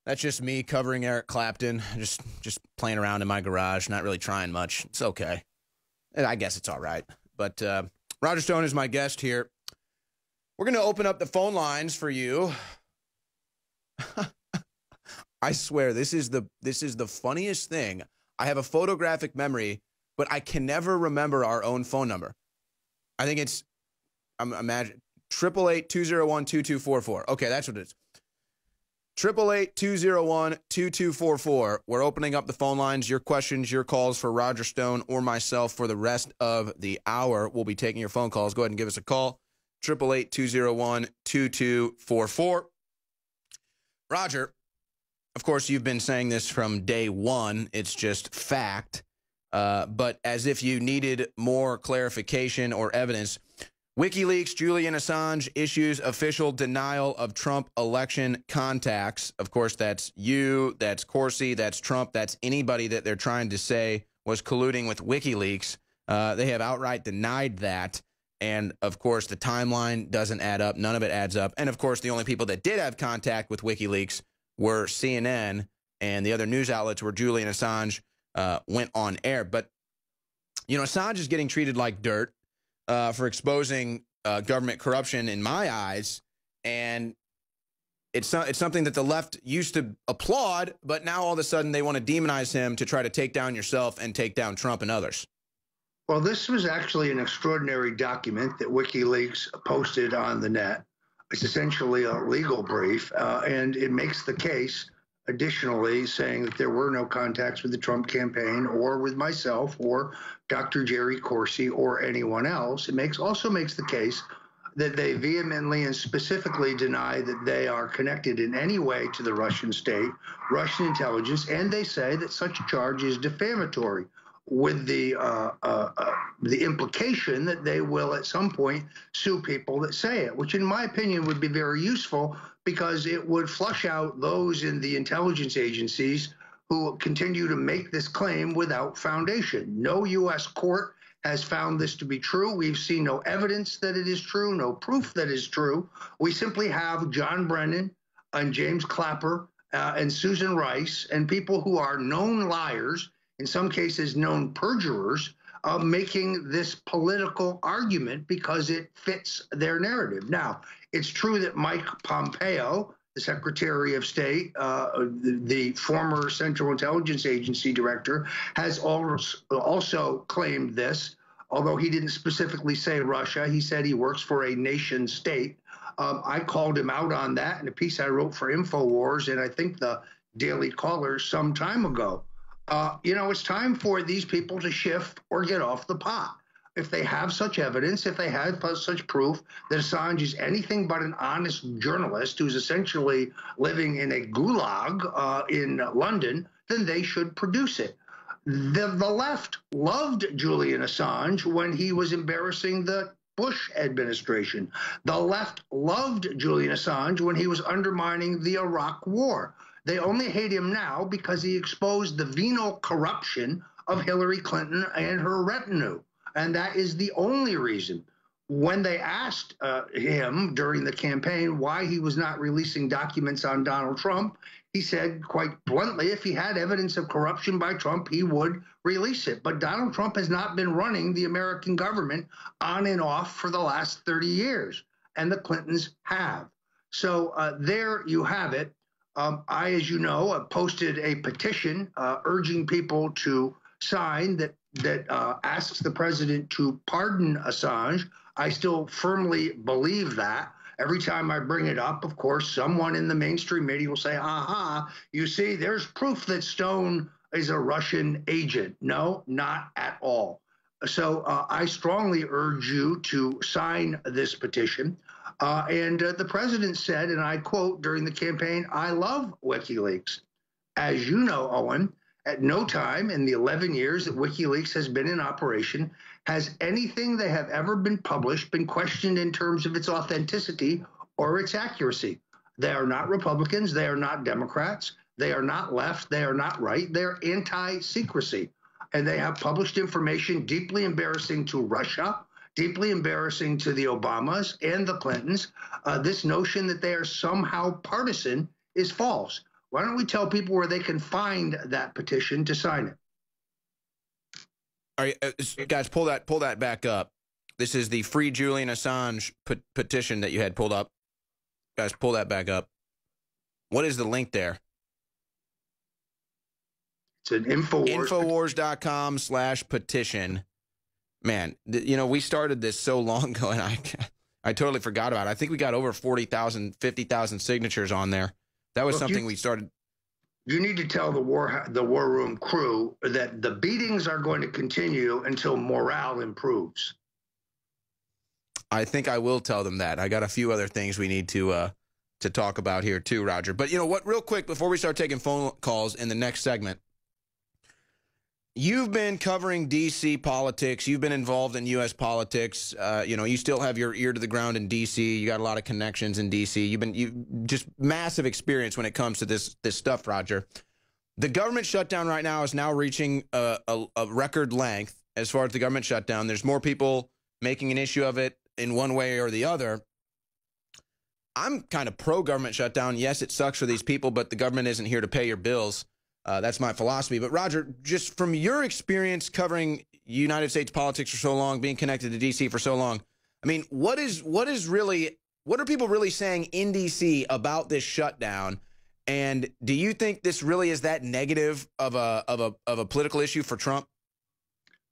That's just me covering Eric Clapton, just playing around in my garage, not really trying much. It's okay. I guess it's all right. But Roger Stone is my guest here. We're going to open up the phone lines for you. I swear, this is the funniest thing. I have a photographic memory, but I can never remember our own phone number. I think it's, imagine, 888-201-2244. Okay, that's what it is. 888-201-2244. We're opening up the phone lines. Your questions, your calls for Roger Stone or myself for the rest of the hour. We'll be taking your phone calls. Go ahead and give us a call. 888-201-2244. Roger, of course, you've been saying this from day one. It's just fact. But as if you needed more clarification or evidence, Wikileaks, Julian Assange issues official denial of Trump election contacts. Of course, that's you, that's Corsi, that's Trump, that's anybody that they're trying to say was colluding with Wikileaks. They have outright denied that. And, of course, the timeline doesn't add up. None of it adds up. And, of course, the only people that did have contact with Wikileaks were CNN and the other news outlets where Julian Assange went on air. But, you know, Assange is getting treated like dirt for exposing government corruption in my eyes. And it's something that the left used to applaud, but now all of a sudden they want to demonize him to try to take down yourself and take down Trump and others. Well, this was actually an extraordinary document that WikiLeaks posted on the net. It's essentially a legal brief, and it makes the case, additionally, saying that there were no contacts with the Trump campaign or with myself or Dr. Jerry Corsi or anyone else. It also makes the case that they vehemently and specifically deny that they are connected in any way to the Russian state, Russian intelligence, and they say that such a charge is defamatory, with the implication that they will at some point sue people that say it, which in my opinion would be very useful because it would flush out those in the intelligence agencies who continue to make this claim without foundation. No U.S. court has found this to be true. We've seen no evidence that it is true, no proof that is true. We simply have John Brennan and James Clapper and Susan Rice and people who are known liars, in some cases known perjurers, making this political argument because it fits their narrative. Now, it's true that Mike Pompeo, the Secretary of State, the former Central Intelligence Agency director, has also claimed this, although he didn't specifically say Russia. He said he works for a nation state. I called him out on that in a piece I wrote for InfoWars and I think the Daily Caller some time ago. You know, it's time for these people to shift or get off the pot. If they have such evidence, if they have such proof that Assange is anything but an honest journalist who's essentially living in a gulag in London, then they should produce it. The left loved Julian Assange when he was embarrassing the Bush administration. The left loved Julian Assange when he was undermining the Iraq War. They only hate him now because he exposed the venal corruption of Hillary Clinton and her retinue. And that is the only reason. When they asked him during the campaign why he was not releasing documents on Donald Trump, he said quite bluntly, if he had evidence of corruption by Trump, he would release it. But Donald Trump has not been running the American government on and off for the last 30 years, and the Clintons have. So there you have it. I, as you know, posted a petition urging people to sign that asks the president to pardon Assange. I still firmly believe that. Every time I bring it up, of course, someone in the mainstream media will say, aha, you see, there's proof that Stone is a Russian agent. No, not at all. So I strongly urge you to sign this petition. And the president said, and I quote during the campaign, I love WikiLeaks. As you know, Owen, at no time in the 11 years that WikiLeaks has been in operation has anything that have ever been published been questioned in terms of its authenticity or its accuracy. They are not Republicans. They are not Democrats. They are not left. They are not right. They're anti-secrecy. And they have published information deeply embarrassing to Russia, deeply embarrassing to the Obamas and the Clintons. This notion that they are somehow partisan is false. Why don't we tell people where they can find that petition to sign it? All right, guys, pull that back up. This is the Free Julian Assange petition that you had pulled up. Guys, pull that back up. What is the link there? It's an Infowars. Infowars.com/petition. Man, you know, we started this so long ago, and I totally forgot about it. I think we got over 40,000, 50,000 signatures on there. That was something we started. You need to tell the war room crew that the beatings are going to continue until morale improves. I think I will tell them that. I got a few other things we need to talk about here too, Roger. But you know what, real quick, before we start taking phone calls in the next segment, you've been covering D.C. politics. You've been involved in U.S. politics. You know, you still have your ear to the ground in D.C. You got a lot of connections in D.C. You just massive experience when it comes to this stuff, Roger. The government shutdown right now is now reaching a record length as far as the government shutdown. There's more people making an issue of it in one way or the other. I'm kind of pro-government shutdown. Yes, it sucks for these people, but the government isn't here to pay your bills. That's my philosophy. But Roger, just from your experience covering United States politics for so long, being connected to D.C. for so long, I mean, what are people really saying in D.C. about this shutdown? And do you think this really is that negative of a political issue for Trump?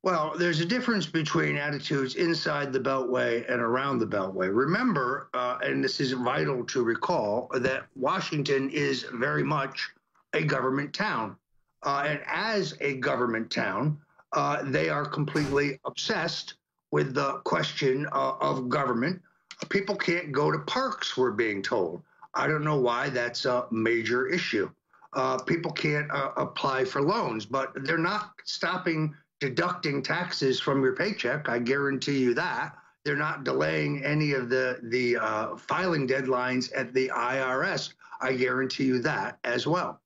Well, there's a difference between attitudes inside the Beltway and around the Beltway. Remember, and this is vital to recall, that Washington is very much a government town. And as a government town, they are completely obsessed with the question of government. People can't go to parks, we're being told. I don't know why that's a major issue. People can't apply for loans, but they're not stopping deducting taxes from your paycheck. I guarantee you that. They're not delaying any of the filing deadlines at the IRS. I guarantee you that as well.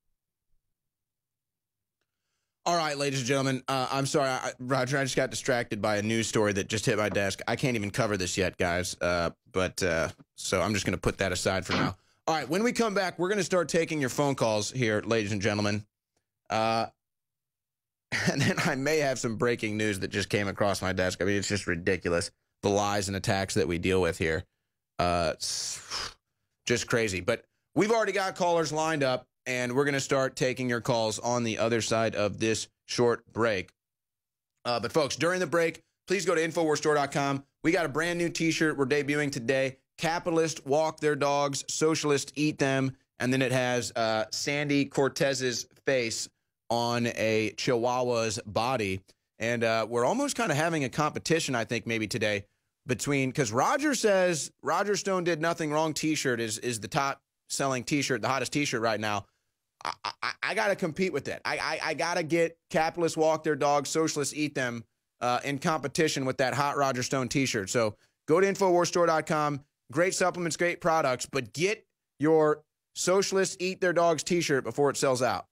All right, ladies and gentlemen, I'm sorry, Roger, I just got distracted by a news story that just hit my desk. I can't even cover this yet, guys, so I'm just going to put that aside for now. All right, when we come back, we're going to start taking your phone calls here, ladies and gentlemen. And then I may have some breaking news that just came across my desk. I mean, it's just ridiculous, the lies and attacks that we deal with here. It's just crazy. But we've already got callers lined up, and we're going to start taking your calls on the other side of this short break. But, folks, during the break, please go to InfoWarsStore.com. We got a brand-new T-shirt we're debuting today. Capitalists walk their dogs, socialists eat them, and then it has Sandy Cortez's face on a Chihuahua's body. And we're almost kind of having a competition, I think, maybe today between, because Roger says Roger Stone Did Nothing Wrong T-shirt is the top-selling T-shirt, the hottest T-shirt right now. I got to compete with that. I got to get capitalists walk their dogs, socialists eat them in competition with that hot Roger Stone T-shirt. So go to InfoWarsStore.com. Great supplements, great products, but get your socialists eat their dogs T-shirt before it sells out.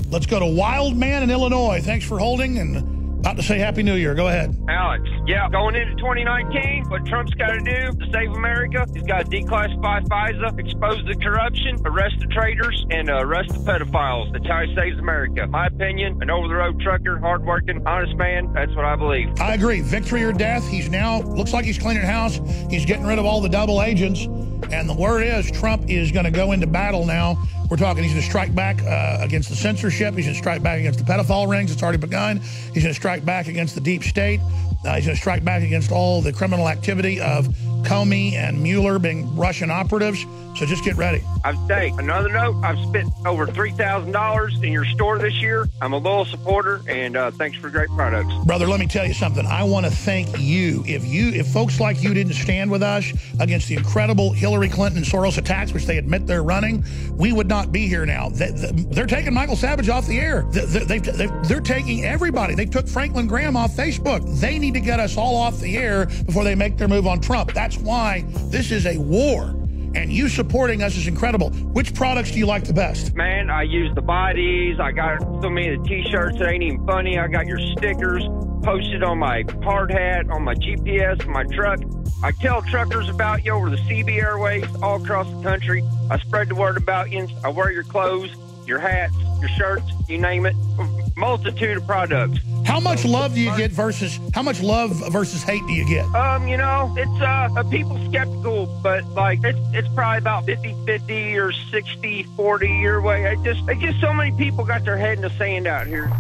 Let's go to Wild Man in Illinois. Thanks for holding, and about to say Happy New Year. Go ahead. Alex, yeah, going into 2019, what Trump's got to do to save America, he's got to declassify FISA, expose the corruption, arrest the traitors, and arrest the pedophiles. That's how he saves America. My opinion, an over-the-road trucker, hardworking, honest man, that's what I believe. I agree. Victory or death. He's now, looks like he's cleaning house. He's getting rid of all the double agents. And the word is Trump is going to go into battle now. We're talking he's going to strike back against the censorship. He's going to strike back against the pedophile rings. It's already begun. He's going to strike back against the deep state. He's going to strike back against all the criminal activity of Comey and Mueller being Russian operatives. So just get ready. I've taken another note. I've spent over $3,000 in your store this year. I'm a loyal supporter, and thanks for great products. Brother, let me tell you something. I want to thank you. If folks like you didn't stand with us against the incredible Hillary Clinton and Soros attacks, which they admit they're running, we would not be here now. They're taking Michael Savage off the air. They're taking everybody. They took Franklin Graham off Facebook. They need to get us all off the air before they make their move on Trump. That's why this is a war. and you supporting us is incredible. Which products do you like the best? Man, I use the bodies. I got so many of the T-shirts that ain't even funny. I got your stickers posted on my hard hat, on my GPS, my truck. I tell truckers about you over the CB Airways all across the country. I spread the word about you. I wear your clothes, your hats, your shirts, you name it. Multitude of products. How much love do you get versus hate do you get? You know, it's people skeptical, but like it's probably about 50-50 or 60-40 your way. It's just so many people got their head in the sand out here.